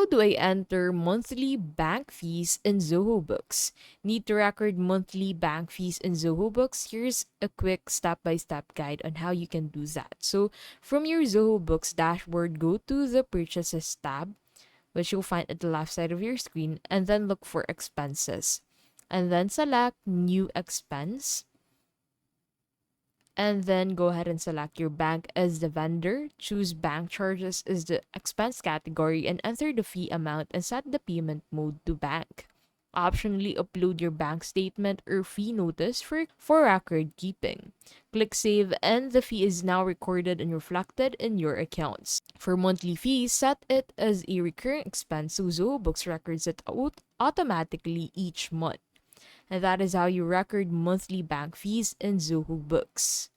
How do I enter monthly bank fees in Zoho Books? Need to record monthly bank fees in Zoho Books? Here's a quick step-by-step guide on how you can do that. So, from your Zoho Books dashboard, go to the Purchases tab, which you'll find at the left side of your screen, and then look for Expenses. And then select New Expense, and then go ahead and select your bank as the vendor. Choose bank charges as the expense category and enter the fee amount and set the payment mode to bank. Optionally, upload your bank statement or fee notice for record keeping. Click save, and the fee is now recorded and reflected in your accounts. For monthly fees, set it as a recurring expense so Zoho Books records it automatically each month. And that is how you record monthly bank fees in Zoho Books.